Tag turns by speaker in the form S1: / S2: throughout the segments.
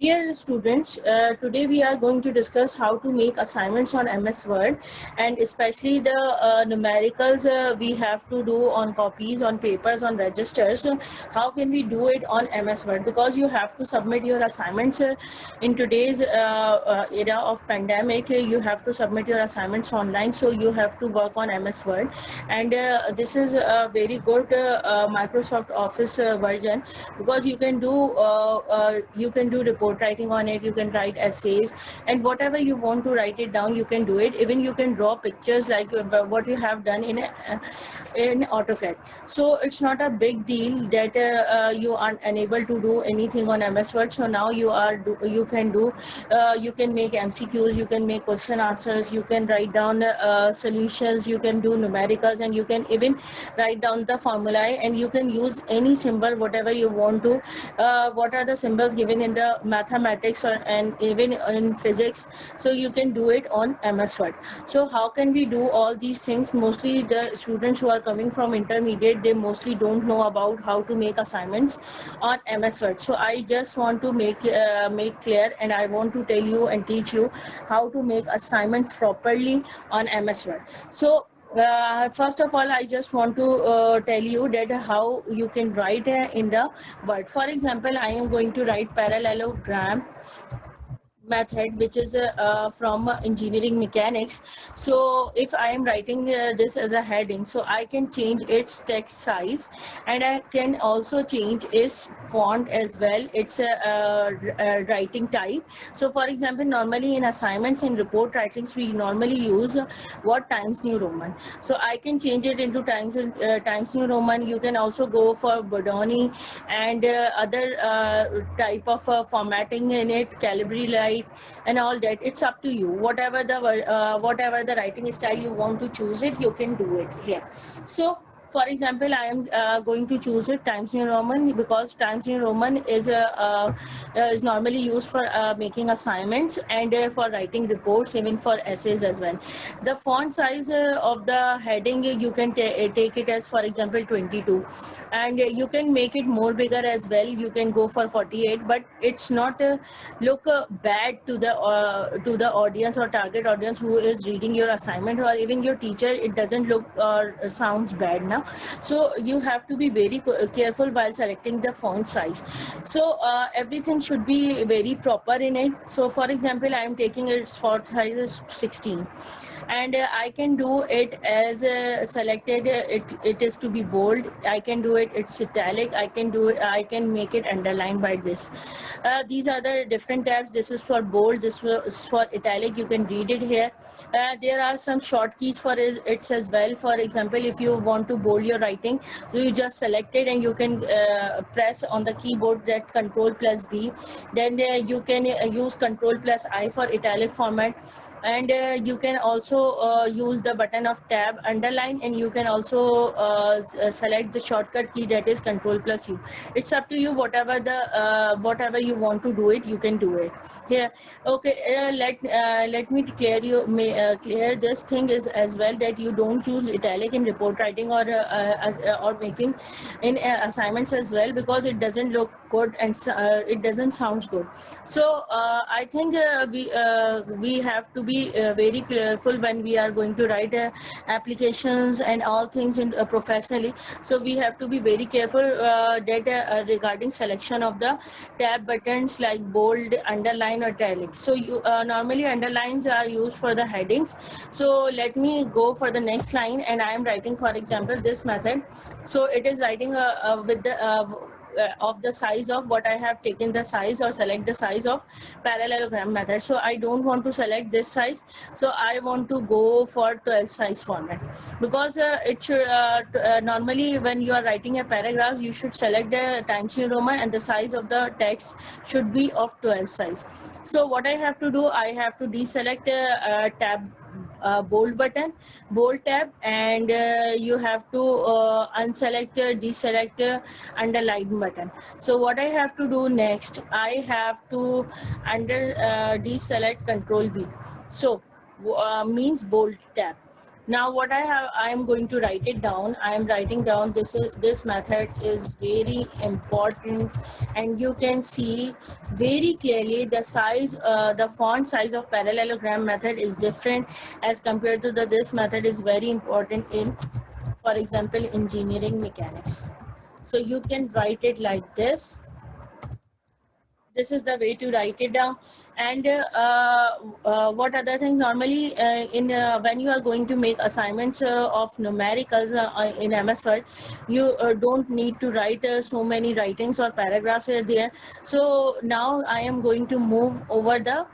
S1: Dear students, today we are going to discuss how to make assignments on MS Word, and especially the numericals we have to do on copies, on papers, on registers. So how can we do it on MS Word? Because you have to submit your assignments in today's era of pandemic. You have to submit your assignments online, so you have to work on MS Word, and this is a very good Microsoft Office version, because you can do report writing on it, you can write essays, and whatever you want to write it down, you can do it. Even you can draw pictures like what you have done in AutoCAD. So it's not a big deal that you are unable to do anything on MS Word. So now you can make MCQs, you can make question answers, you can write down solutions, you can do numericals, and you can even write down the formulae, and you can use any symbol whatever you want to. What are the symbols given in the mathematics and even in physics? So you can do it on MS Word. So how can we do all these things? Mostly the students who are coming from intermediate, they mostly don't know about how to make assignments on MS Word. So I just want to make clear, and I want to tell you and teach you how to make assignments properly on MS Word. So first of all, I just want to tell you that how you can write in the Word. For example, I am going to write parallelogram method, which is from engineering mechanics. So if I am writing this as a heading, so I can change its text size, and I can also change its font as well. It's a writing type. So for example, normally in assignments and report writings, we normally use what Times New Roman. So I can change it into Times New Roman. You can also go for Bodoni and other type of formatting in it, Calibri Light and all that. It's up to you. Whatever the writing style you want to choose it, you can do it here. So for example, I am going to choose it Times New Roman, because Times New Roman is normally used for making assignments and for writing reports, even for essays as well. The font size of the heading, you can take it as, for example, 22, and you can make it more bigger as well. You can go for 48, but it's not look bad to the audience or target audience who is reading your assignment, or even your teacher. It doesn't look or sounds bad now. So you have to be very careful while selecting the font size. So everything should be very proper in it. So for example, I am taking its font size is 16, and I can do it as selected. It is to be bold. I can do it. It's italic. I can make it underlined by this. These are the different tabs. This is for bold. This is for italic. You can read it here. There are some short keys for it as well. For example, if you want to bold your writing, so you just select it, and you can press on the keyboard that Control plus B. Then you can use Control plus I for italic format, and you can also use the button of tab underline, and you can also select the shortcut key, that is Control plus U. It's up to you. Whatever you want to do it, you can do it here. Okay, let me clear this thing is as well, that you don't use italic in report writing or making in assignments as well, because it doesn't look good, and it doesn't sound good. So I think we have to be very careful when we are going to write applications and all things in professionally. So we have to be very careful that regarding selection of the tab buttons like bold, underline, or italic. So you normally underlines are used for the headings. So let me go for the next line, and I am writing, for example, this method. So it is writing with the of the size of what I have taken the size, or select the size of parallelogram method. So I don't want to select this size, so I want to go for 12 size format, because it should normally when you are writing a paragraph, you should select the Times New Roman, and the size of the text should be of 12 size. So what I have to do, I have to deselect tab bold tab, and you have to unselect deselect underline button. So what I have to do next, I have to deselect Control B. So means bold tab. Now what I am going to write it down. I am writing down this method is very important, and you can see very clearly the size, the font size of parallelogram method is different as compared to this method is very important in, for example, engineering mechanics. So you can write it like this. This is the way to write it down. And what other thing, normally in when you are going to make assignments of numericals in MS Word, you don't need to write so many writings or paragraphs there. So now I am going to move over the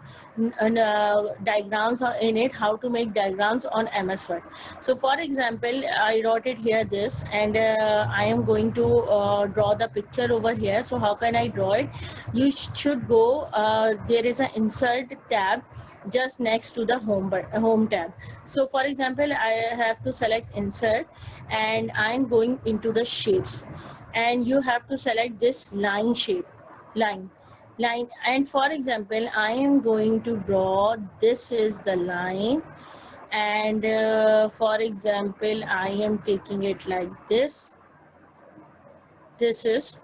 S1: diagrams in it, how to make diagrams on MS Word. So for example, I wrote it here this, and I am going to draw the picture over here. So how can I draw it? You should go, there is an insert tab just next to the home tab. So for example, I have to select insert, and I'm going into the shapes, and you have to select this line shape, line. And for example, I am going to draw, this is the line, and for example, I am taking it like this. This is,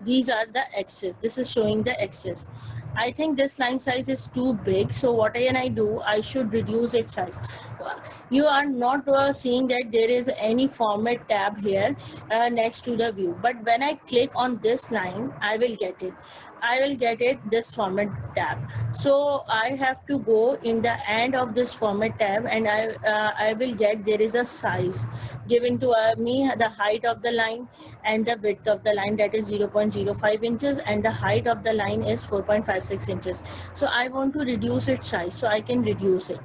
S1: these are the axes, this is showing the axis. I think this line size is too big, so what can I do? I should reduce its size. You are not seeing that there is any format tab here next to the view, but when I click on this line, I will get it this format tab. So I have to go in the end of this format tab, and I will get, there is a size given to me, the height of the line and the width of the line, that is 0.05 inches, and the height of the line is 4.56 inches. So I want to reduce its size, so I can reduce it.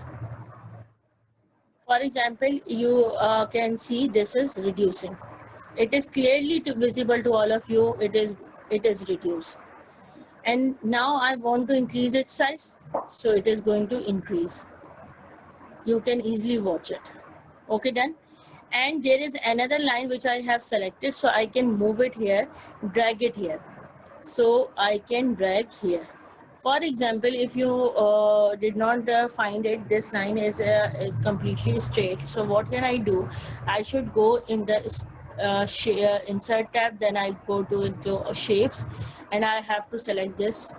S1: For example, you can see this is reducing. It is clearly visible to all of you. It is reduced. And now I want to increase its size, so it is going to increase. You can easily watch it. Okay, done. And there is another line which I have selected, so I can move it here, drag it here. So I can drag here. For example, if you did not find it, this line is completely straight. So what can I do? I should go in the insert tab, then I go to the shapes, and I have to select this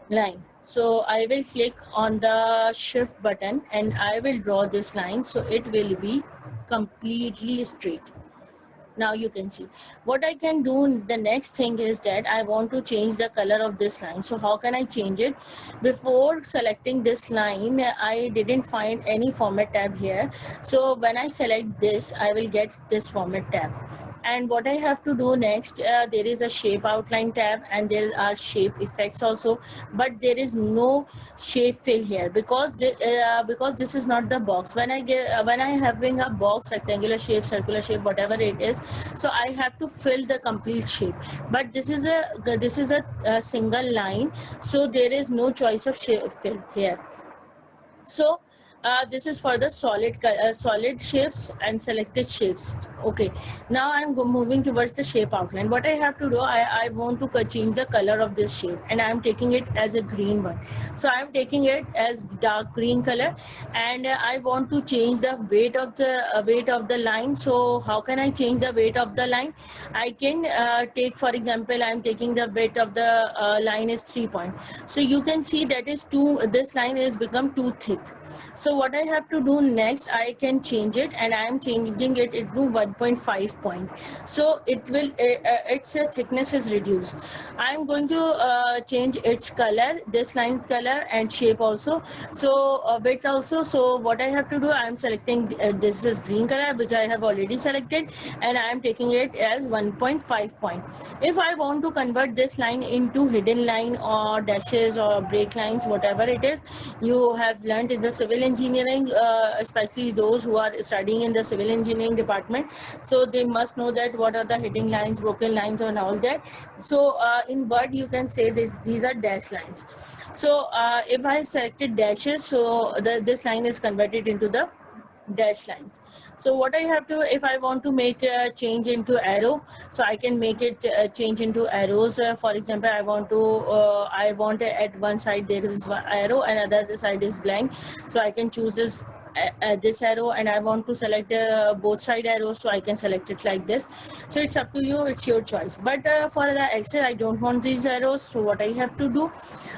S1: line. So I will click on the shift button, and I will draw this line, so it will be completely straight. Now you can see what I can do. The next thing is that I want to change the color of this line. So how can I change it? Before selecting this line, I didn't find any format tab here. So when I select this, I will get this format tab. And what I have to do next, there is a shape outline tab, and there are shape effects also, but there is no shape fill here because this is not the box. When I having a box, rectangular shape, circular shape, whatever it is, so I have to fill the complete shape. But this is a single line, so there is no choice of shape fill here. So this is for the solid shapes and selected shapes. Okay, now I'm moving towards the shape outline. What I have to do, I want to change the color of this shape, and I'm taking it as a green one. So I'm taking it as dark green color, and I want to change the weight of the line. So how can I change the weight of the line? I can take, for example, I'm taking the weight of the line is 3 point. So you can see that is too, this line is become too thick. So what I have to do next, I can change it, and I am changing it into 1.5 point. So it will its thickness is reduced. I am going to change its color, this line's color and shape also. So width also. So what I have to do, I am selecting this is green color, which I have already selected, and I am taking it as 1.5 point. If I want to convert this line into hidden line or dashes or break lines, whatever it is, you have learned in the civil engineering, especially those who are studying in the civil engineering department. So they must know that what are the hidden lines, broken lines, and all that. So in Word, you can say these are dash lines. So if I selected dashes, so this line is converted into the dash lines. So what I have to, if I want to make a change into arrow, so I can make it change into arrows. For example, I want at one side there is one arrow and other side is blank. So I can choose this this arrow and I want to select both side arrows, so I can select it like this. So it's up to you, it's your choice. But for the axis, I don't want these arrows, so what I have to do,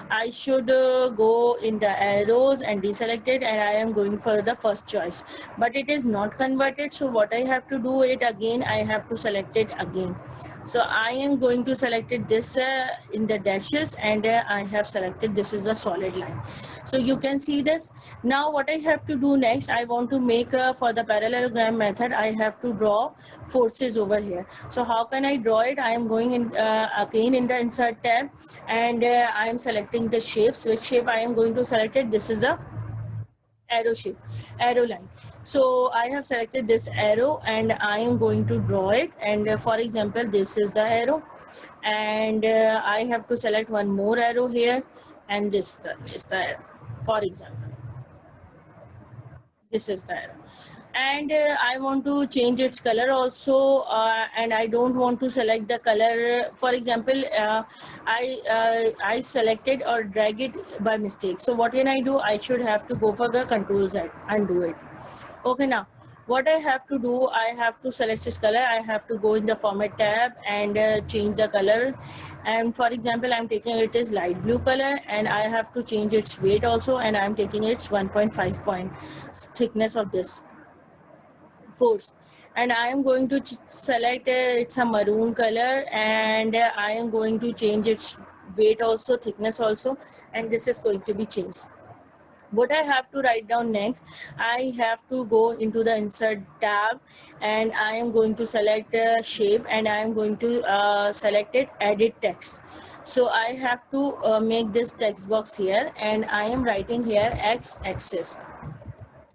S1: I should go in the arrows and deselect it, and I am going for the first choice, but it is not converted. So what I have to do it again, I have to select it again. So I am going to select it this in the dashes, and I have selected this is a solid line. So you can see this. Now what I have to do next, I want to make for the parallelogram method, I have to draw forces over here. So how can I draw it? I am going in again in the insert tab, and I am selecting the shapes. Which shape I am going to select it? This is the arrow shape, arrow line. So I have selected this arrow and I am going to draw it. And for example, this is the arrow, and I have to select one more arrow here, and this is the arrow. For example, this is the arrow, and I want to change its color also, and I don't want to select the color. For example, I selected or drag it by mistake. So what can I do? I should have to go for the Control Z, undo it. Okay, now what I have to do, I have to select this color. I have to go in the format tab and change the color. And for example, I'm taking it is light blue color, and I have to change its weight also, and I'm taking its 1.5 point thickness of this force. And I am going to select it's a maroon color, and I am going to change its weight also, thickness also, and this is going to be changed. What I have to write down next, I have to go into the insert tab, and I am going to select shape, and I am going to select it edit text. So I have to make this text box here, and I am writing here x axis,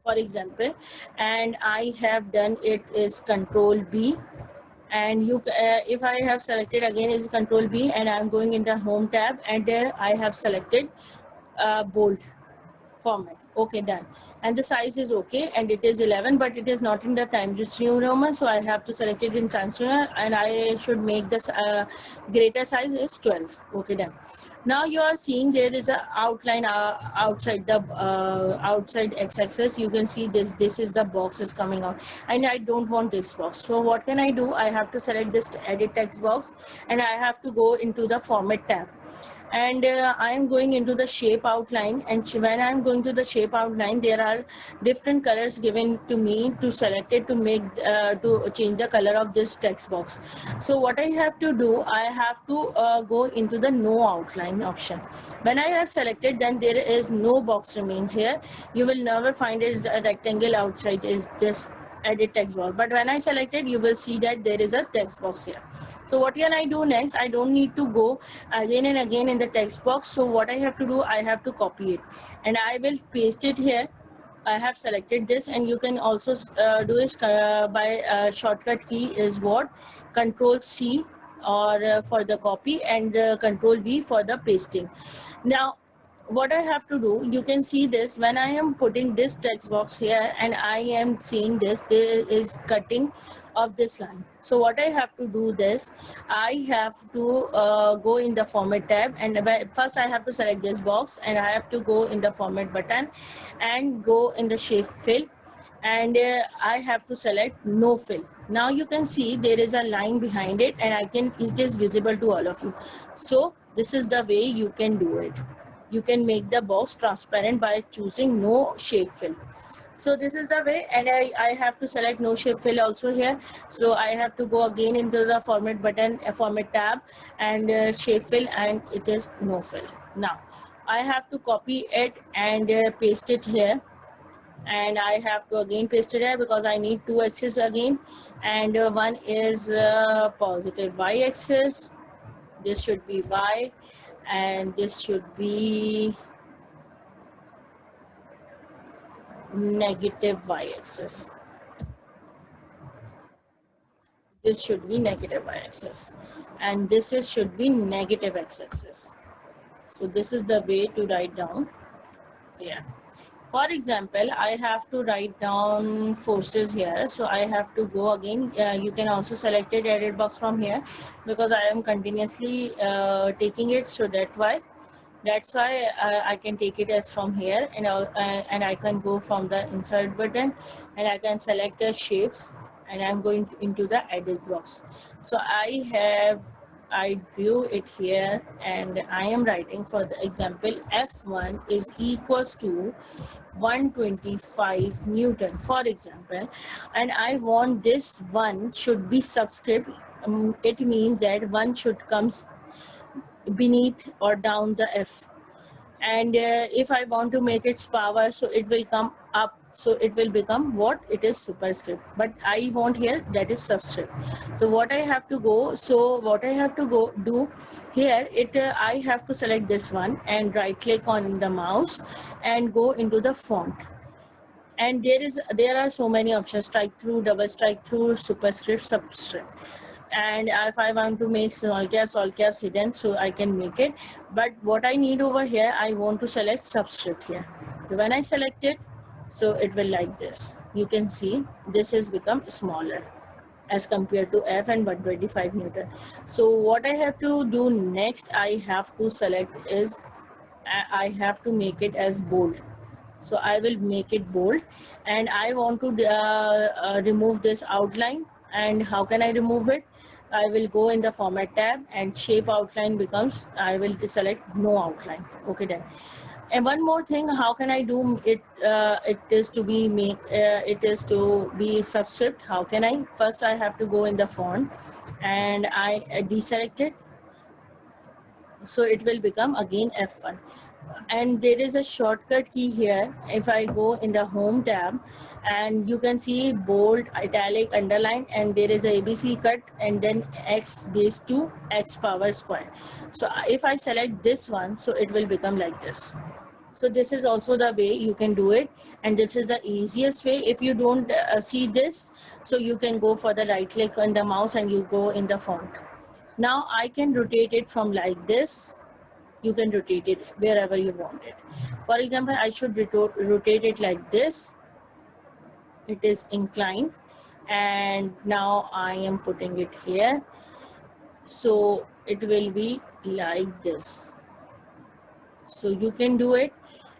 S1: for example, and I have done it is Control B. And you if I have selected again is Control B, and I'm going in the home tab, and I have selected bold format. Okay, done. And the size is okay, and it is 11, but it is not in the Times New Roman, so I have to select it in Times New Roman, and I should make this greater size is 12. Okay, done. Now you are seeing there is a outline outside the outside x-axis. You can see this is the box is coming out, and I don't want this box. So what can I do? I have to select this edit text box, and I have to go into the format tab, and I am going into the shape outline. And when I am going to the shape outline, there are different colors given to me to select it to make to change the color of this text box. So what I have to do, I have to go into the no outline option. When I have selected, then there is no box remains here. You will never find a rectangle outside is this edit text box, but when I select it, you will see that there is a text box here. So what can I do next? I don't need to go again and again in the text box. So what I have to do, I have to copy it, and I will paste it here. I have selected this, and you can also do it by shortcut key is what? Control C or for the copy, and Control V for the pasting. Now what I have to do, you can see this when I am putting this text box here, and I am seeing this, there is cutting of this line. So what I have to do this, I have to go in the format tab, and first I have to select this box, and I have to go in the format button and go in the shape fill, and I have to select no fill. Now you can see there is a line behind it, and it is visible to all of you. So this is the way you can do it. You can make the box transparent by choosing no shape fill. So this is the way, and I have to select no shape fill also here. So I have to go again into the format button, format tab, and shape fill, and it is no fill. Now I have to copy it and paste it here, and I have to again paste it here because I need two axes again, and one is positive y-axis. This should be y, and this should be negative y-axis. This should be negative y-axis, and this is should be negative x-axis. So this is the way to write down here. For example, I have to write down forces here, so I have to go again. You can also select it edit box from here because I am continuously taking it, so that's why That's why I can take it as from here, and I can go from the insert button, and I can select the shapes, and I'm going into the edit box. So I drew it here, and I am writing for the example F1 is equals to 125 Newton, for example, and I want this one should be subscript. It means that one should comes beneath or down the F, and if I want to make its power, so it will come up, so it will become what it is superscript, but I want here that is subscript. So what I have to go, so what I have to go do here, I have to select this one and right click on the mouse and go into the font, and there are so many options: strike through, double strike through, superscript, subscript. And if I want to make all caps hidden, so I can make it. But what I need over here, I want to select subscript here. So when I select it, so it will like this. You can see this has become smaller as compared to F and 125 Newton. So what I have to do next, I have to select is I have to make it as bold. So I will make it bold, and I want to remove this outline. And how can I remove it? I will go in the format tab, and shape outline becomes, I will select no outline. Okay, then. And one more thing, how can I do it? It is to be subscript. How can I? First I have to go in the font, and I deselect it, so it will become again F1. And there is a shortcut key here. If I go in the home tab, and you can see bold, italic, underline, and there is a ABC cut, and then X base 2 X power square. So if I select this one, so it will become like this. So this is also the way you can do it, and this is the easiest way. If you don't see this, so you can go for the right click on the mouse and you go in the font. Now I can rotate it from like this. You can rotate it wherever you want it. For example, I should rotate it like this. It is inclined, and now I am putting it here. So it will be like this. So you can do it.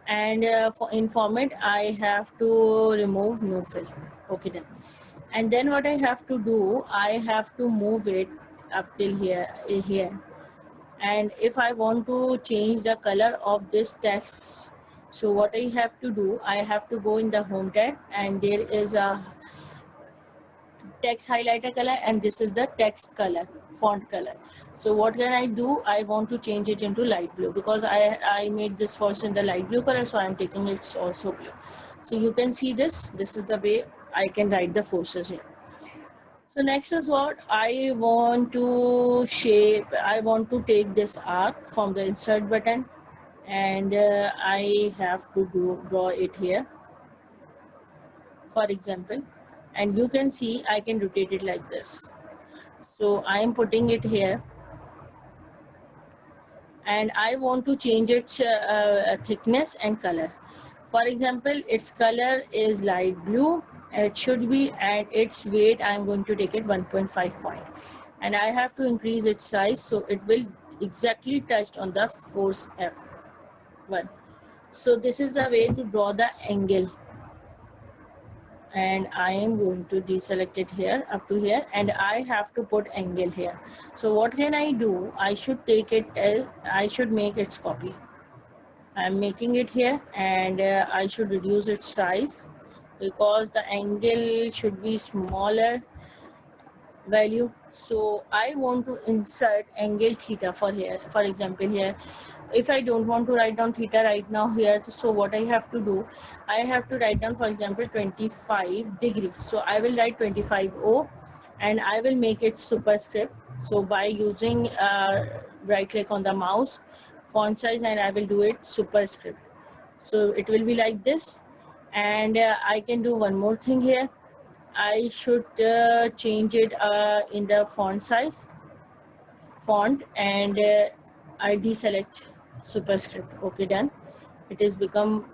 S1: And in format, I have to remove no fill. Okay, then. And then what I have to do, I have to move it up till here. And if I want to change the color of this text, so what I have to do, I have to go in the home tab, and there is a text highlighter color, and this is the text color, font color. So what can I do? I want to change it into light blue, because I made this first in the light blue color, so I'm taking it also blue. So you can see this is the way I can write the forces here. So next is what I want to shape. I want to take this arc from the insert button, and I have to draw it here, for example. And you can see I can rotate it like this. So I am putting it here, and I want to change its thickness and color. For example, its color is light blue. It should be, and its weight, I'm going to take it 1.5 point. And I have to increase its size, so it will exactly touch on the force F1. So this is the way to draw the angle. And I am going to deselect it here up to here, and I have to put angle here. So what can I do? I should take it as, I should make its copy. I'm making it here, and I should reduce its size, because the angle should be smaller value. So I want to insert angle theta for here. For example, here, if I don't want to write down theta right now here, so what I have to do, I have to write down, for example, 25 degrees. So I will write 25O, and I will make it superscript. So by using right click on the mouse, font size, and I will do it superscript. So it will be like this. And I can do one more thing here. I should change it in the font size, font, and I deselect superscript. Okay, done. It is become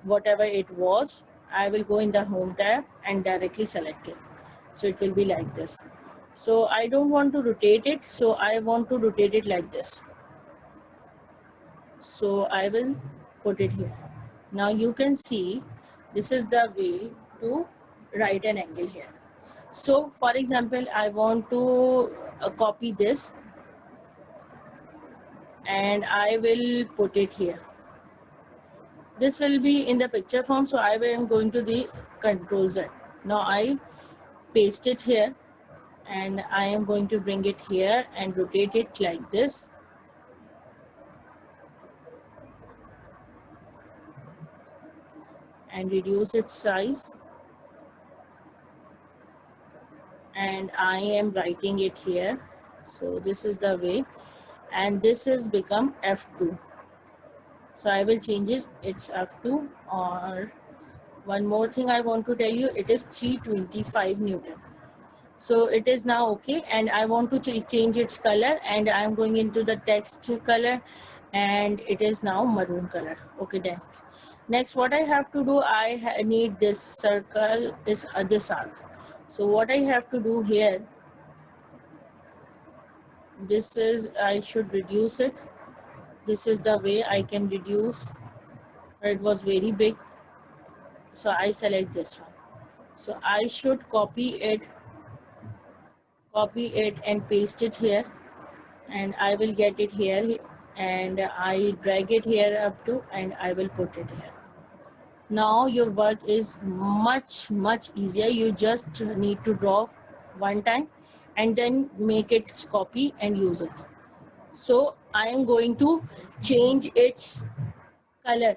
S1: whatever it was. I will go in the home tab and directly select it. So it will be like this. So I don't want to rotate it, so I want to rotate it like this. So I will put it here. Now you can see this is the way to write an angle here. So for example, I want to copy this and I will put it here. This will be in the picture form, so I am going to the Control Z. Now I paste it here and I am going to bring it here and rotate it like this. And reduce its size. And I am writing it here. So this is the way. And this has become F2. So I will change it, it's F2. Or one more thing I want to tell you, it is 325 Newton. So it is now okay, and I want to change its color, and I'm going into the text color, and it is now maroon color. Okay, then. Next, what I have to do, I need this circle, this arc. So what I have to do here, this is, I should reduce it. This is the way I can reduce. It was very big, so I select this one. So I should copy it and paste it here, and I will get it here, and I drag it here up to, and I will put it here. Now your work is much easier. You just need to draw one time and then make its copy and use it. So I am going to change its color.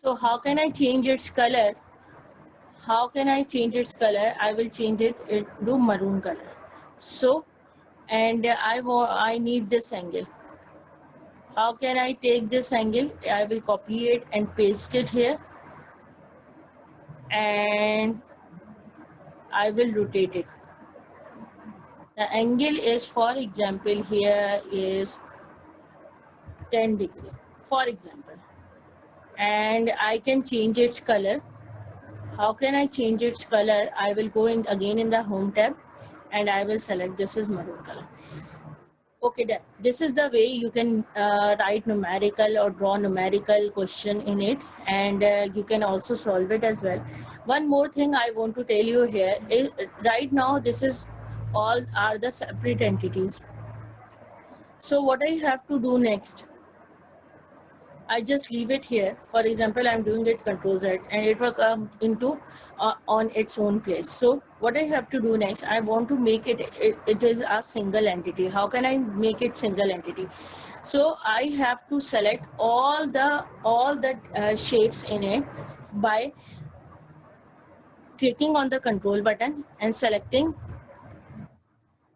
S1: So how can I change its color? How can I change its color? I will change it to maroon color. So, and I need this angle. How can I take this angle? I will copy it and paste it here, and I will rotate it. The angle is, for example, here is 10 degree, for example, and I can change its color. How can I change its color? I will go in again in the home tab, and I will select this is maroon color. Okay, then this is the way you can write numerical or draw numerical question in it, and you can also solve it as well. One more thing I want to tell you here is, right now this is all are the separate entities. So what I have to do next, I just leave it here. For example, I'm doing it Control Z, and it will come into on its own place. So what I have to do next, I want to make it is a single entity. How can I make it single entity? So I have to select all the shapes in it by clicking on the control button and selecting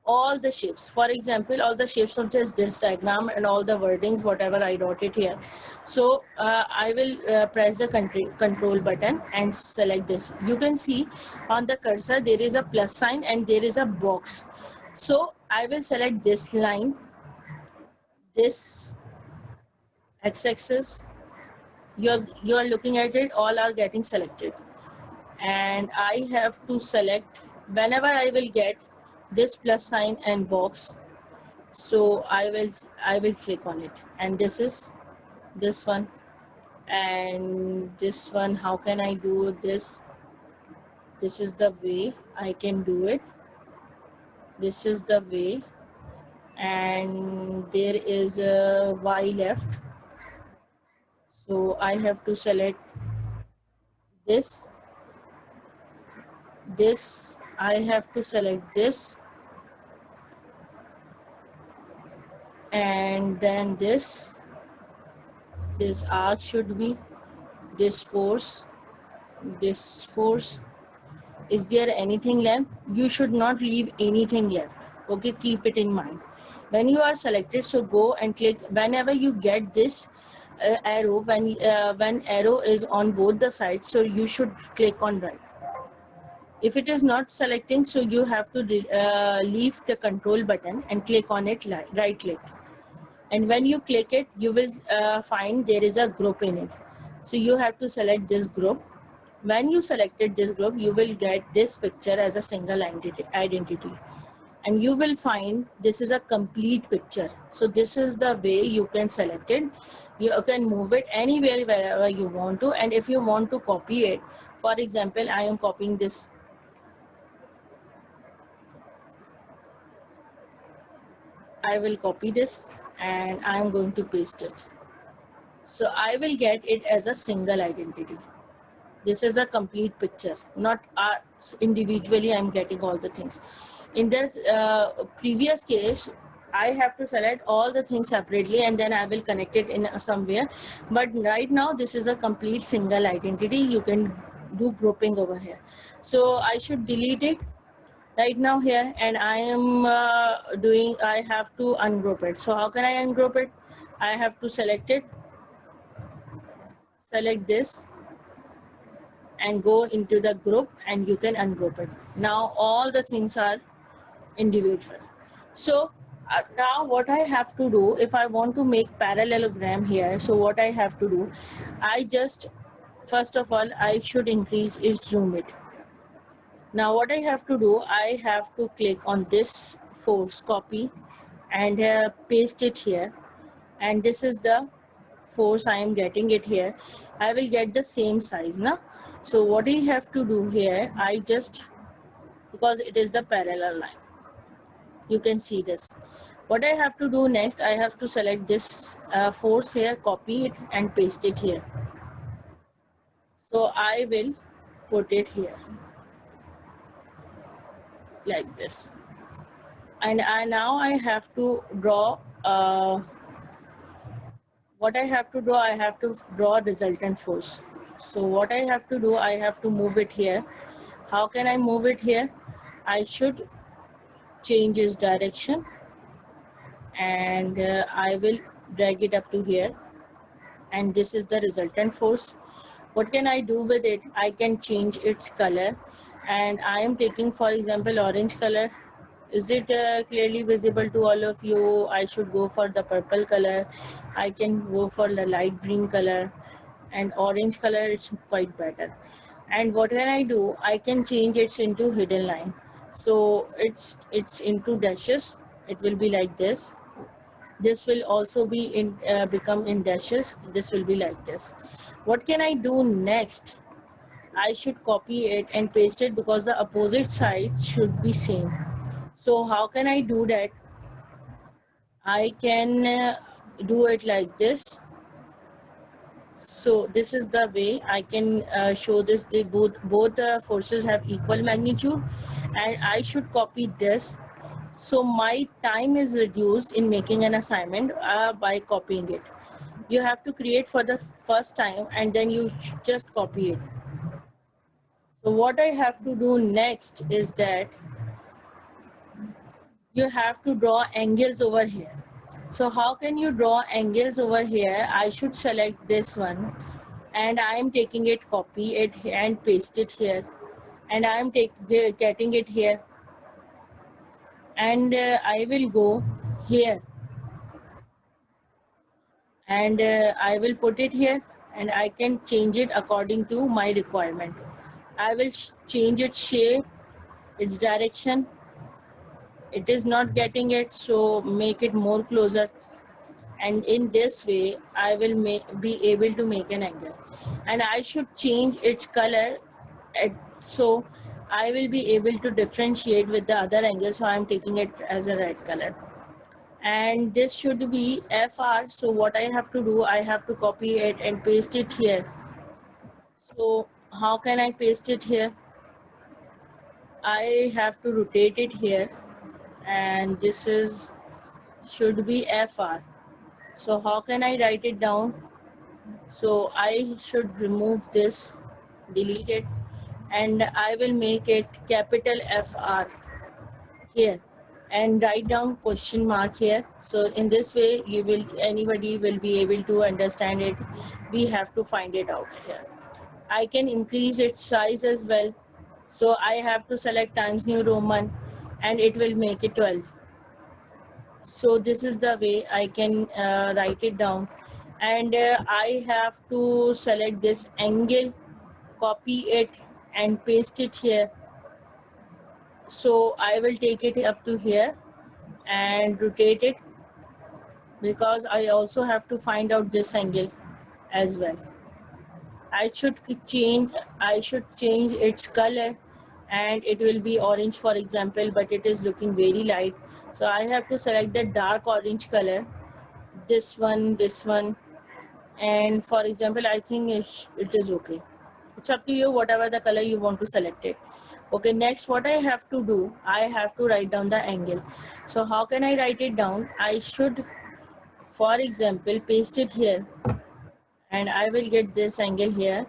S1: all the shapes. For example, all the shapes of just this diagram and all the wordings, whatever I wrote it here. So I will press the control button and select this. You can see on the cursor there is a plus sign and there is a box. So I will select this line, this x-axis. You are looking at it, all are getting selected, and I have to select whenever I will get this plus sign and box. So I will click on it, and this is this one and this one. How can I do this? This is the way I can do it. This is the way, and there is a Y left. So I have to select this. I have to select this, and then this arc should be this force. Is there anything left? You should not leave anything left. Okay, keep it in mind when you are selected. So go and click whenever you get this arrow. When arrow is on both the sides, so you should click on right. If it is not selecting, so you have to leave the control button and click on it, right click. And when you click it, you will find there is a group in it. So you have to select this group. When you selected this group, you will get this picture as a single identity. and you will find this is a complete picture. So this is the way you can select it. You can move it anywhere wherever you want to, and if you want to copy it, for example, I am copying this. I will copy this and I am going to paste it. So I will get it as a single identity. This is a complete picture, not individually I'm getting all the things. In the previous case, I have to select all the things separately and then I will connect it in somewhere. But right now, this is a complete single identity. You can do grouping over here. So I should delete it right now here, and I am I have to ungroup it. So how can I ungroup it? I have to select it, select this, and go into the group, and you can ungroup it. Now all the things are individual. So now what I have to do, if I want to make parallelogram here, so what I have to do, I just, first of all, I should increase it, zoom it. Now what I have to do, I have to click on this force copy and paste it here, and this is the force I am getting it here. I will get the same size now. So what I have to do here, I just, because it is the parallel line, you can see this. What I have to do next, I have to select this force here, copy it and paste it here. So I will put it here like this. And now I have to draw, what I have to draw, I have to draw resultant force. So what I have to do, I have to move it here. How can I move it here? I should change its direction, and I will drag it up to here, and this is the resultant force. What can I do with it? I can change its color, and I am taking, for example, orange color. Is it clearly visible to all of you? I should go for the purple color. I can go for the light green color, and orange color, it's quite better. And what can I do? I can change it into hidden line. So it's into dashes. It will be like this. This will also be in become in dashes. This will be like this. What can I do next? I should copy it and paste it because the opposite side should be same. So how can I do that? I can do it like this. So this is the way I can show this. They both forces have equal magnitude, and I should copy this. So my time is reduced in making an assignment by copying it. You have to create for the first time and then you just copy it. So what I have to do next is that you have to draw angles over here. So how can you draw angles over here? I should select this one, and I am taking it, copy it and paste it here, and I am getting it here, and I will go here, and I will put it here, and I can change it according to my requirement. I will change its shape, its direction. It is not getting it, so make it more closer, and in this way I will be able to make an angle, and I should change its color so I will be able to differentiate with the other angle. So I am taking it as a red color, and this should be FR. So what I have to do, I have to copy it and paste it here. So how can I paste it here? I have to rotate it here, and this is should be FR. So how can I write it down? So I should remove this, delete it, and I will make it capital FR here, and write down question mark here. So in this way anybody will be able to understand it. We have to find it out here. I can increase its size as well. So I have to select Times New Roman, and it will make it 12. So this is the way I can write it down, and I have to select this angle, copy it and paste it here, So I will take it up to here and rotate it, because I also have to find out this angle as well. I should change its color, and it will be orange, for example, but it is looking very light. So I have to select the dark orange color, this one, and for example, I think it is okay. It's up to you, whatever the color you want to select it. Okay, next what I have to do, I have to write down the angle. So how can I write it down? I should, for example, paste it here, and I will get this angle here.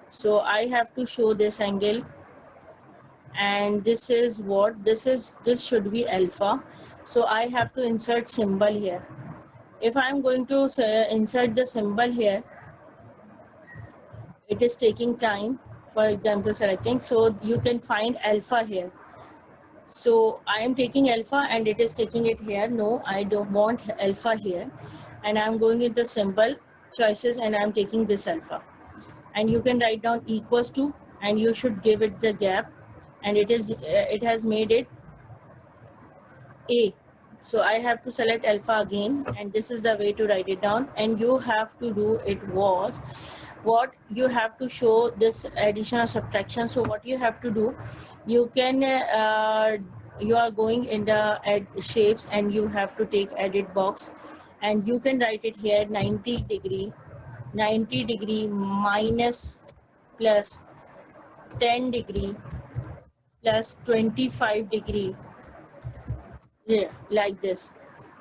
S1: So I have to show this angle, and this is what this should be alpha. So I have to insert symbol here. If I'm going to insert the symbol here, it is taking time, for example selecting. So you can find alpha here. So I am taking alpha and it is taking it here. No, I don't want alpha here, and I'm going with the symbol choices, and I'm taking this alpha. And you can write down equals to, and you should give it the gap, and it has made it a. So I have to select alpha again, and this is the way to write it down. And you have to do it was what you have to show this addition or subtraction. So what you have to do, you can you are going in the add shapes, and you have to take edit box, and you can write it here 90 degree minus plus 10 degree plus 25 degree, yeah, like this.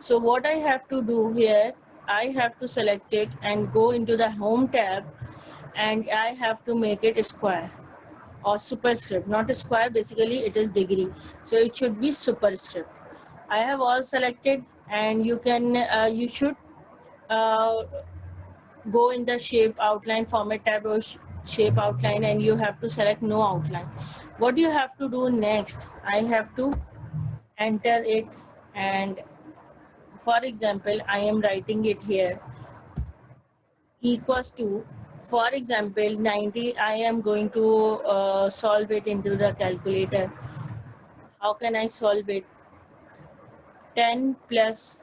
S1: So what I have to do here, I have to select it and go into the home tab, and I have to make it a square or superscript, not a square, basically it is degree, so it should be superscript. I have all selected, and you can you should uh, go in the shape outline format tab or shape outline, and you have to select no outline. What you have to do next, I have to enter it, and for example, I am writing it here equals to, for example, 90. I am going to solve it into the calculator. How can I solve it? 10 plus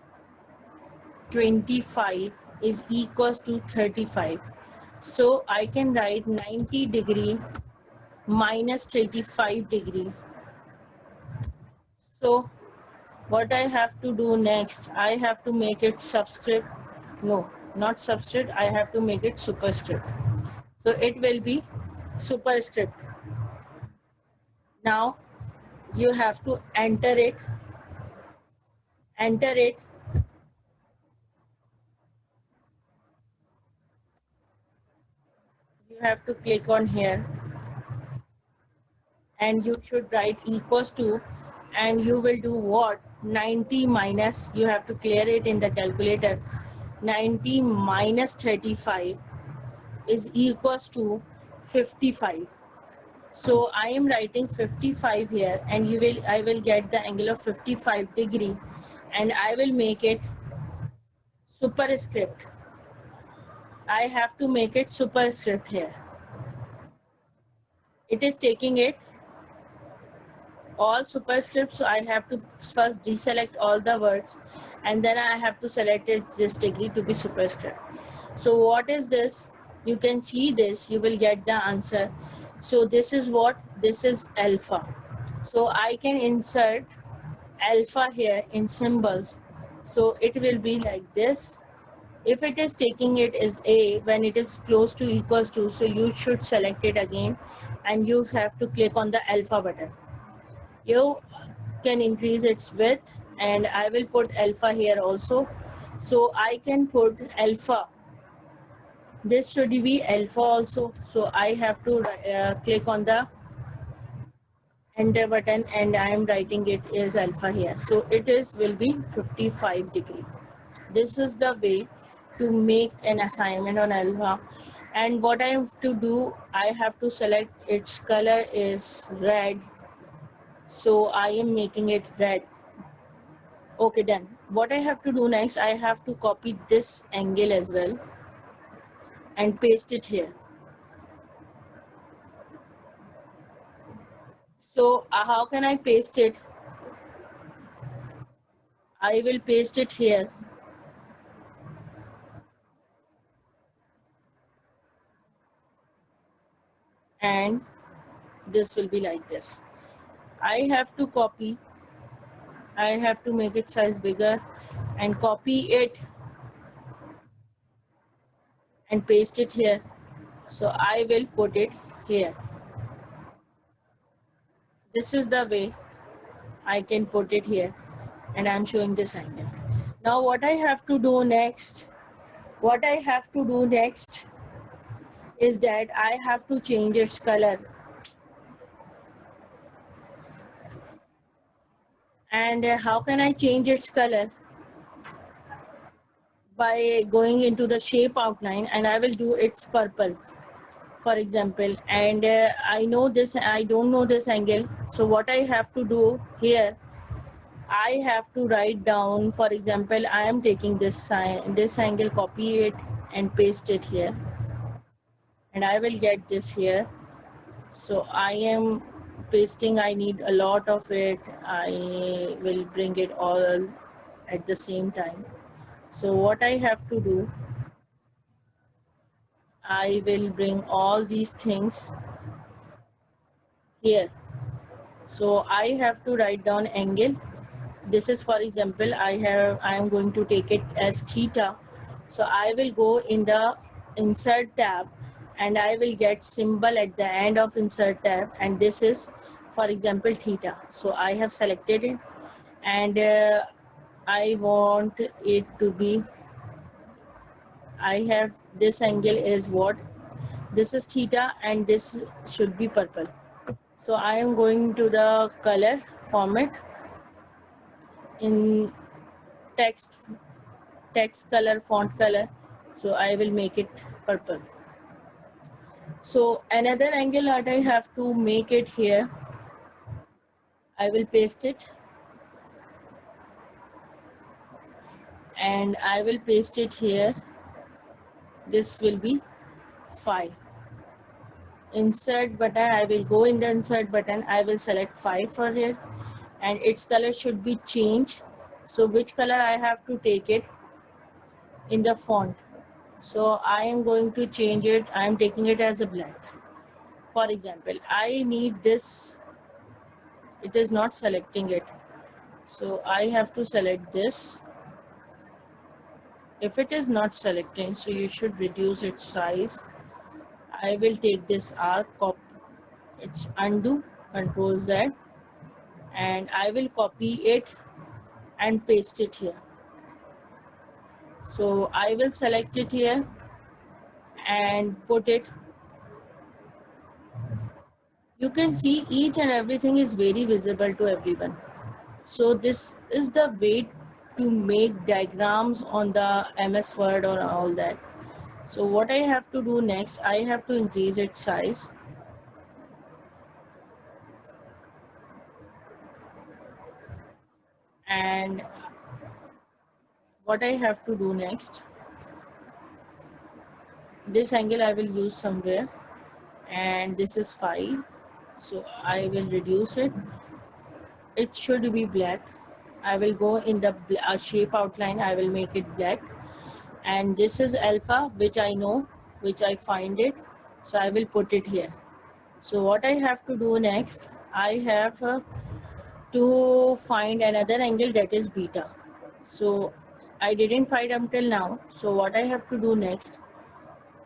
S1: 25 is equals to 35. So I can write 90 degree minus 35 degree. So what I have to do next, I have to make it subscript. No, not subscript. I have to make it superscript. So it will be superscript. Now you have to enter it. Enter it. You have to click on here, and you should write equals to, and you will do what? 90 minus, you have to clear it in the calculator. 90 minus 35 is equals to 55. So I am writing 55 here, and I will get the angle of 55 degree, and I will make it superscript. I have to make it superscript here. It is taking it all superscript, so I have to first deselect all the words, and then I have to select it this degree to be superscript. So what is this? You can see this, you will get the answer. So this is what? This is alpha. So I can insert alpha here in symbols. So it will be like this. If it is taking it as a, when it is close to equals to, so you should select it again, and you have to click on the alpha button. You can increase its width, and I will put alpha here also. So I can put alpha. This should be alpha also. So I have to click on the enter button, and I am writing it is alpha here. So it is will be 55 degree. This is the way to make an assignment on alpha. And what I have to do, I have to select its color is red. So I am making it red. Okay, done. What I have to do next, I have to copy this angle as well and paste it here. So how can I paste it? I will paste it here. And this will be like this. I have to copy. I have to make it size bigger and copy it and paste it here. So I will put it here. This is the way I can put it here, and I'm showing this angle. Now what I have to do next, what I have to do next is that I have to change its color. And how can I change its color? By going into the shape outline, and I will do its purple, for example. And I know this, I don't know this angle. So what I have to do here, I have to write down, for example, I am taking this angle, copy it and paste it here. And I will get this here. So I am pasting, I need a lot of it. I will bring it all at the same time. So what I have to do, I will bring all these things here. So I have to write down angle. This is, for example, I am going to take it as theta. So I will go in the insert tab and I will get symbol at the end of insert tab, and this is, for example, theta. So I have selected it, and I want it to be, I have this angle is what, this is theta and this should be purple. So I am going to the color format in text color, font color. So I will make it purple. So another angle that I have to make it here, I will paste it and I will paste it here. This will be 5. Insert button, I will go in the insert button, I will select 5 for here, and its color should be changed. So which color I have to take it in the font. So I am going to change it, I am taking it as a black. For example, I need this, it is not selecting it. So I have to select this. If it is not selecting, so you should reduce its size. I will take this arc, it's undo, Control Z, and I will copy it and paste it here. So I will select it here and put it. You can see each and everything is very visible to everyone. So this is the way to make diagrams on the MS Word or all that. So what I have to do next, I have to increase its size. And what I have to do next, this angle I will use somewhere, and this is 5. So I will reduce it. It should be black. I will go in the shape outline, I will make it black. And this is alpha, which I know, which I find it. So I will put it here. So what I have to do next, I have to find another angle, that is beta. So I didn't find until now. So what I have to do next,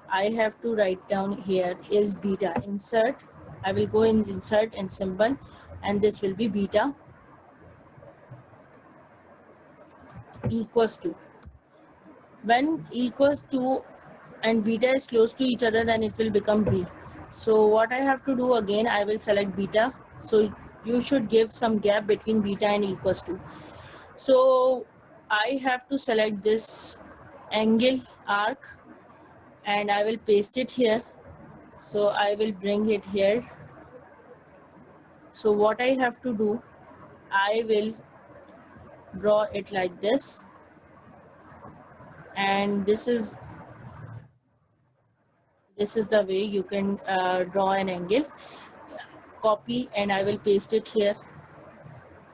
S1: I have to write down here is beta. Insert, I will go in insert and symbol, and this will be beta equals to. When equals to and beta is close to each other, then it will become B. So what I have to do again, I will select beta. So you should give some gap between beta and equals to. So I have to select this angle arc and I will paste it here. So I will bring it here. So what I have to do, I will draw it like this, and this is the way you can draw an angle. copy and I will paste it here,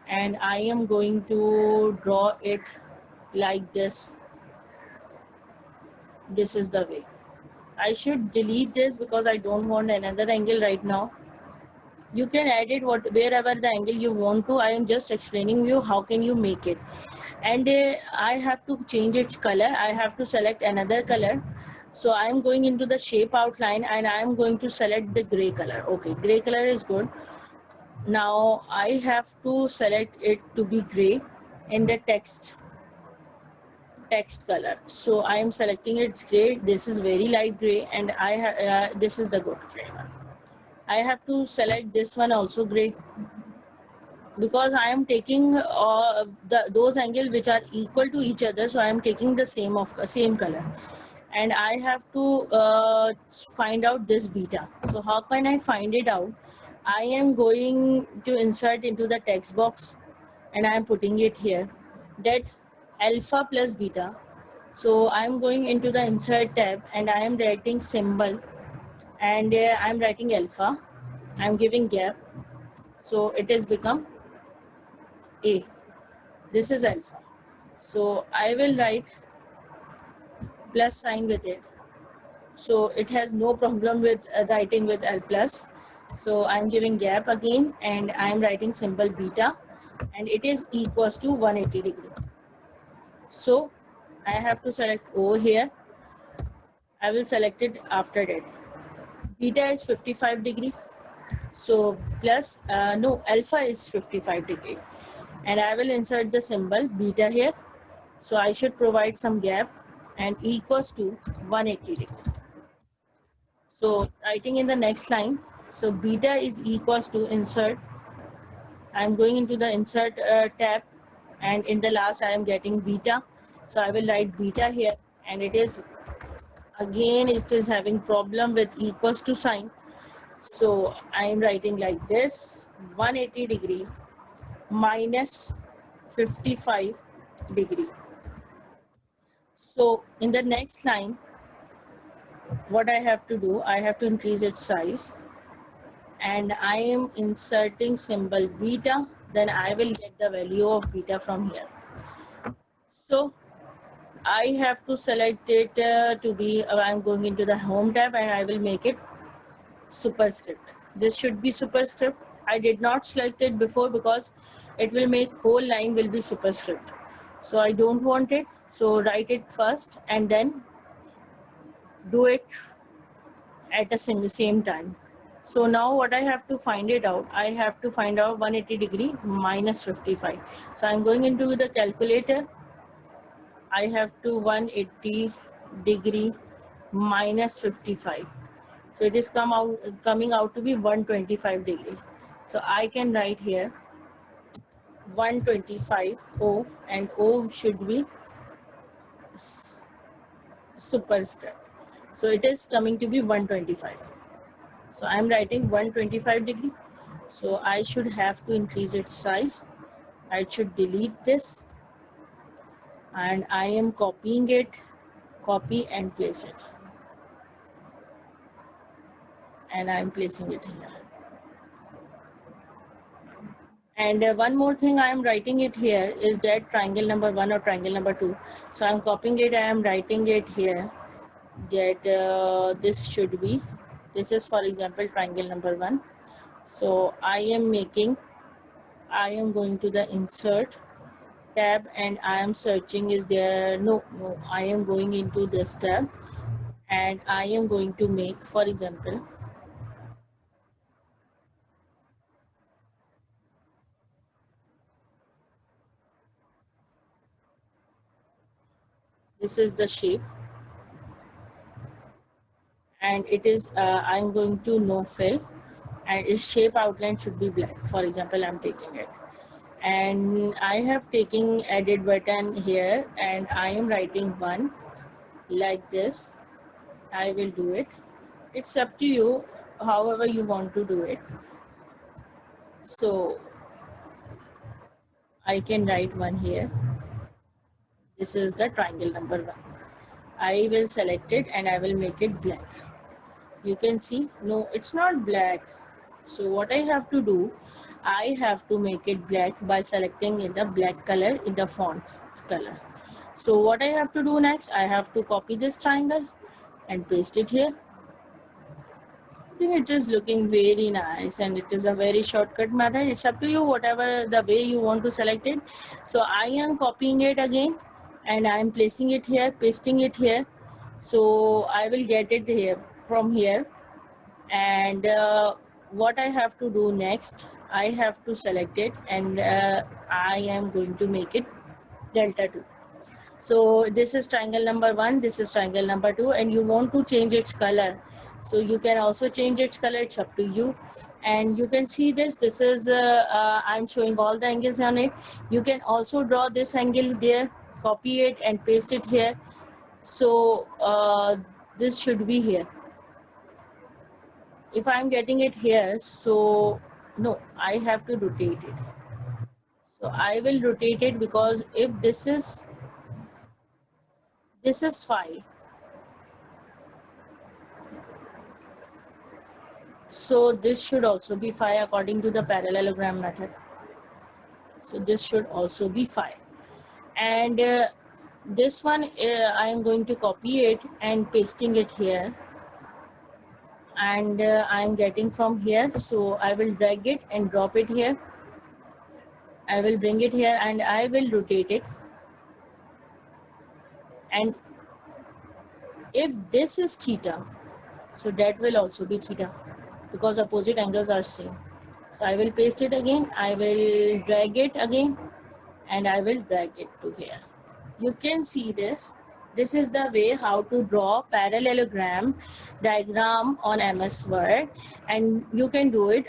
S1: and I am going to draw it like this. This is the way. I should delete this because I don't want another angle right now. You can add it wherever the angle you want to. I am just explaining you how can you make it. And I have to change its color. I have to select another color. So I am going into the shape outline and I am going to select the gray color. Okay, gray color is good. Now I have to select it to be gray in the text color. So I am selecting its gray. This is very light gray, and this is the good gray one. I have to select this one also gray, because I am taking those angles which are equal to each other. So I am taking the same color, and I have to find out this beta. So how can I find it out? I am going to insert into the text box, and I am putting it here that alpha plus beta. So I am going into the insert tab and I am writing symbol, and I am writing alpha. I am giving gap, so it has become A. This is alpha. So I will write plus sign with it. So it has no problem with writing with L plus. So I'm giving gap again and I'm writing symbol beta, and it is equals to 180 degree. So I have to select O here. I will select it after that. Beta is 55 degree. So plus, no, alpha is 55 degree. And I will insert the symbol beta here. So I should provide some gap and equals to 180 degree. So writing in the next line, so beta is equals to insert. I'm going into the insert tab, and in the last I am getting beta. So I will write beta here, and it is having problem with equals to sign. So I am writing like this: 180 degree minus 55 degree. So in the next line, what I have to do, I have to increase its size, and I am inserting symbol beta, then I will get the value of beta from here. So I have to select it to be, I'm going into the home tab and I will make it superscript. This should be superscript. I did not select it before because it will make whole line will be superscript. So I don't want it. So write it first and then do it at the same time. So now what I have to find it out, I have to find out 180 degree minus 55. So I'm going into the calculator. I have to 180 degree minus 55. So it is coming out to be 125 degree. So I can write here 125 O, and O should be superscript. So it is coming to be 125. So I'm writing 125 degree. So I should have to increase its size. I should delete this, and I am copying it, copy and place it. And I'm placing it here. And one more thing I am writing it here is that triangle number 1 or triangle number 2. So I'm copying it, I am writing it here that this should be, this is for example triangle number 1. So I am going to the insert tab and I am searching, is there, no, I am going into this tab and I am going to make, for example, this is the shape, and it is I'm going to no fill, and its shape outline should be black. For example, I'm taking it, and I have taken edit button here, and I am writing 1 like this. I will do it. It's up to you, however you want to do it. So I can write 1 here. This is the triangle number 1. I will select it and I will make it black. You can see, no, it's not black. So what I have to do, I have to make it black by selecting in the black color in the font color. So what I have to do next, I have to copy this triangle and paste it here. I think it is looking very nice and it is a very shortcut method. It's up to you, whatever the way you want to select it. So I am copying it again and I am placing it here, pasting it here. So I will get it here from here. And what I have to do next, I have to select it and I am going to make it delta 2. So this is triangle number 1, this is triangle number 2, and you want to change its color. So you can also change its color, it's up to you. And you can see this is, I'm showing all the angles on it. You can also draw this angle there, copy it and paste it here. So this should be here. If I'm getting it here, so no, I have to rotate it. So I will rotate it because if this is phi, so this should also be phi according to the parallelogram method. So this should also be phi. And this one, I am going to copy it and pasting it here. And I am getting from here. So I will drag it and drop it here. I will bring it here and I will rotate it. And if this is theta, so that will also be theta because opposite angles are same. So I will paste it again, I will drag it again and I will drag it to here. You can see this. This is the way how to draw parallelogram diagram on MS Word, and you can do it.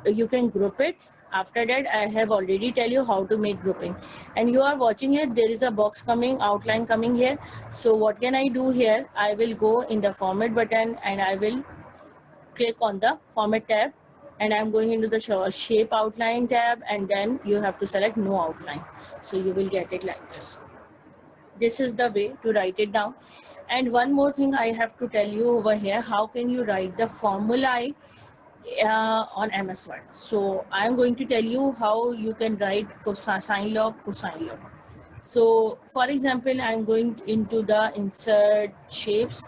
S1: You can group it. After that, I have already tell you how to make grouping. And you are watching it, there is a box coming, outline coming here. So what can I do here? I will go in the format button and I will click on the format tab and I'm going into the shape outline tab, and then you have to select no outline. So you will get it like this. This is the way to write it down. And one more thing I have to tell you over here, how can you write the formulae on MS Word. So I'm going to tell you how you can write sine log, cosine log. So for example, I'm going into the insert shapes.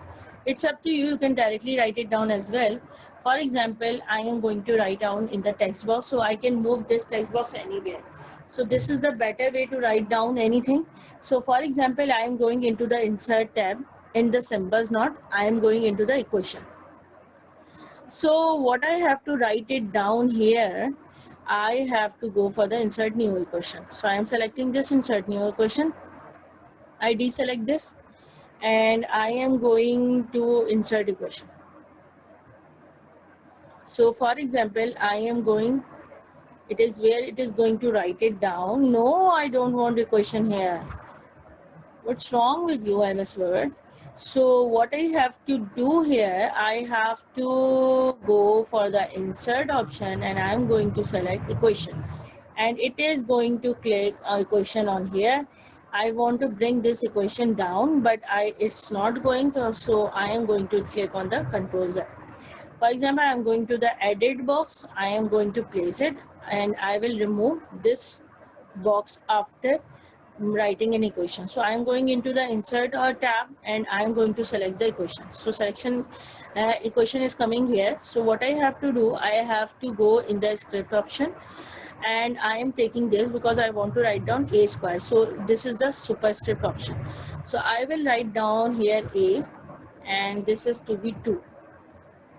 S1: It's up to you, you can directly write it down as well. For example, I am going to write down in the text box, so I can move this text box anywhere. So this is the better way to write down anything. So for example, I am going into the insert tab. In the symbols not, I am going into the equation. So what I have to write it down here, I have to go for the insert new equation. So I am selecting this insert new equation. I deselect this and I am going to insert equation. So for example, I am going, it is where it is going to write it down. No, I don't want equation here. What's wrong with you, MS Word? So what I have to do here, I have to go for the insert option and I'm going to select equation. And it is going to click equation on here. I want to bring this equation down, but it's not going to, so I am going to click on the Control Z. For example, I am going to the edit box, I am going to place it and I will remove this box after writing an equation. So I am going into the insert tab and I am going to select the equation. So selection equation is coming here. So what I have to do, I have to go in the script option and I am taking this because I want to write down a square. So this is the superscript option. So I will write down here a and this is to be 2.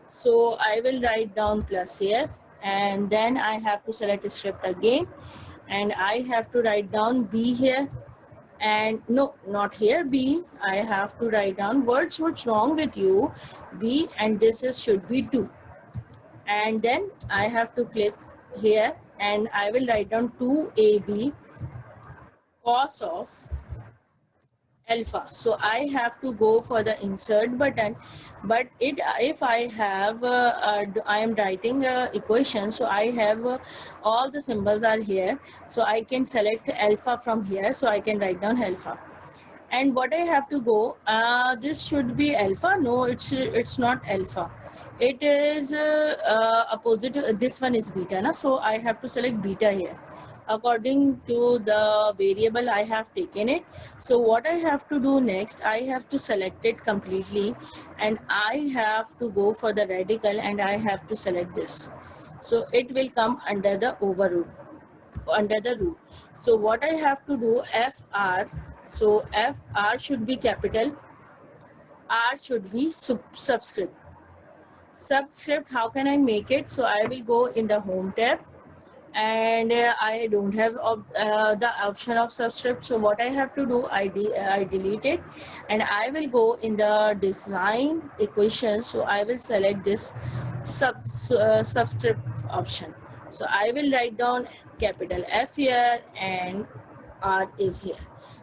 S1: So I will write down plus here and then I have to select a script again and I have to write down B here and no, not here B, I have to write down words, what's wrong with you, B, and this is should be 2. And then I have to click here and I will write down 2AB cos of alpha. So I have to go for the insert button, but if I have I am writing equation, so I have all the symbols are here, so I can select alpha from here, so I can write down alpha. And what I have to go, this should be alpha, no, it's not alpha. it is opposite to this one is beta, na? So I have to select beta here according to the variable I have taken it. So what I have to do next, I have to select it completely, and I have to go for the radical, and I have to select this. So it will come under the overroot, under the root. So what I have to do, FR, so FR should be capital, R should be subscript. Subscript, how can I make it? So I will go in the home tab, and I don't have the option of subscript. So what I have to do, I delete it, and I will go in the design equation. So I will select this subscript option. So I will write down capital F here and R is here.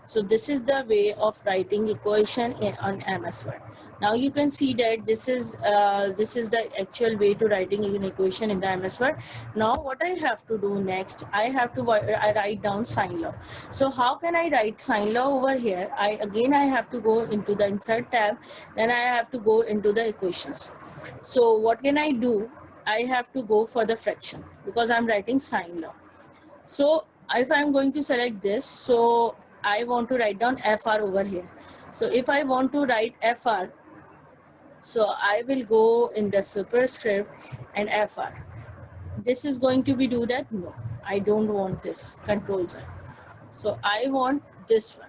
S1: So this is the way of writing equation on MS Word. Now you can see that this is the actual way to writing an equation in the MS Word. Now what I have to do next, I have to write down sine law. So how can I write sine law over here? I have to go into the insert tab, then I have to go into the equations. So what can I do? I have to go for the fraction because I'm writing sine law. So if I'm going to select this, so I want to write down FR over here. So if I want to write FR, so I will go in the superscript and FR. This is going to be do that? No, I don't want this, Control Z. So I want this one.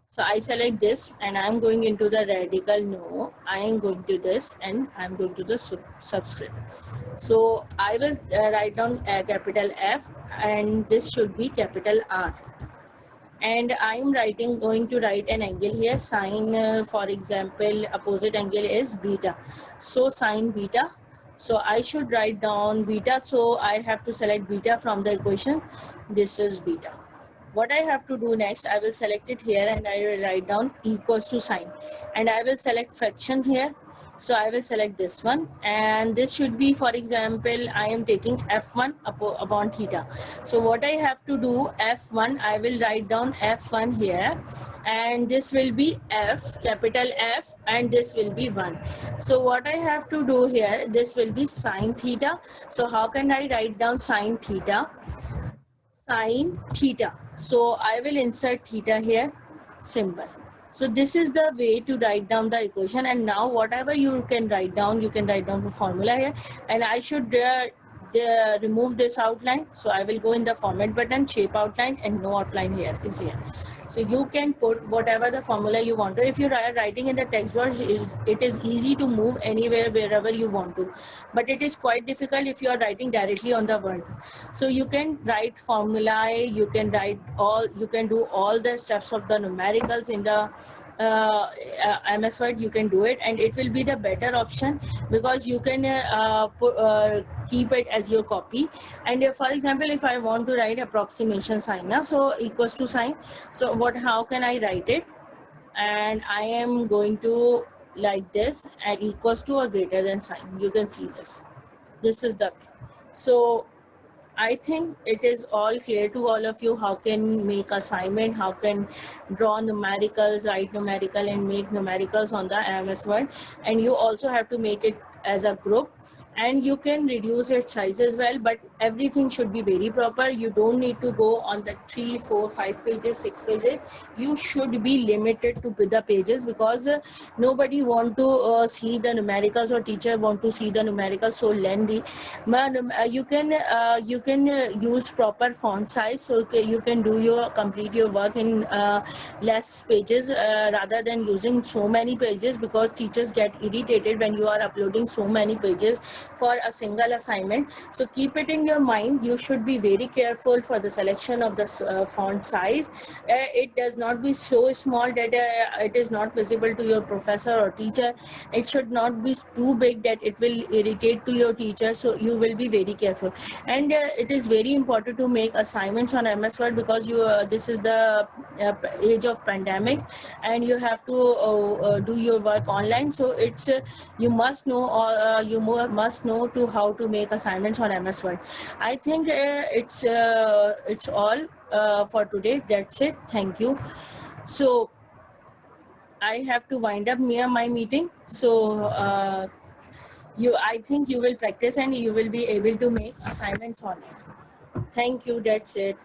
S1: So I select this and I'm going into the radical. No, I am going to this and I'm going to the subscript. So I will write down capital F, and this should be capital R. And I'm going to write an angle here, sine, for example, opposite angle is beta. So sine beta. So I should write down beta. So I have to select beta from the equation. This is beta. What I have to do next, I will select it here and I will write down equals to sine, and I will select fraction here. So I will select this one, and this should be, for example, I am taking F1 upon theta. So what I have to do, F1, I will write down F1 here, and this will be F, capital F, and this will be 1. So what I have to do here, this will be sine theta. So how can I write down sine theta? Sine theta. So I will insert theta here, symbol. So this is the way to write down the equation. And now whatever you can write down the formula here. And I should remove this outline. So I will go in the format button, shape outline, and no outline here is here. So you can put whatever the formula you want to. If you are writing in the text box, it is easy to move anywhere, wherever you want to. But it is quite difficult if you are writing directly on the Word. So you can write formulae, you can do all the steps of the numericals in the MS Word. You can do it, and it will be the better option because you can keep it as your copy. And for example, if I want to write approximation sign, so equals to sign. So how can I write it? And I am going to like this, and equals to or greater than sign. You can see this. This is the way. So I think it is all clear to all of you how can make assignment, how can draw numericals, write numerical and make numericals on the MS Word. And you also have to make it as a group, and you can reduce its size as well, but everything should be very proper. You don't need to go on the 3, 4, 5 pages, 6 pages. You should be limited to the pages because nobody want to see the numericals, or teacher want to see the numericals so lengthy. You can use proper font size, so you can complete your work in less pages rather than using so many pages, because teachers get irritated when you are uploading so many pages for a single assignment. So keep it in your mind. You should be very careful for the selection of the font size. It does not be so small that it is not visible to your professor or teacher. It should not be too big that it will irritate to your teacher. So you will be very careful. And it is very important to make assignments on MS Word because this is the age of pandemic, and you have to do your work online. So it's you must know, or you must know to how to make assignments on MS Word. I think it's all for today. That's it. Thank you. So I have to wind up near my meeting. So I think you will practice and you will be able to make assignments on it. Thank you. That's it.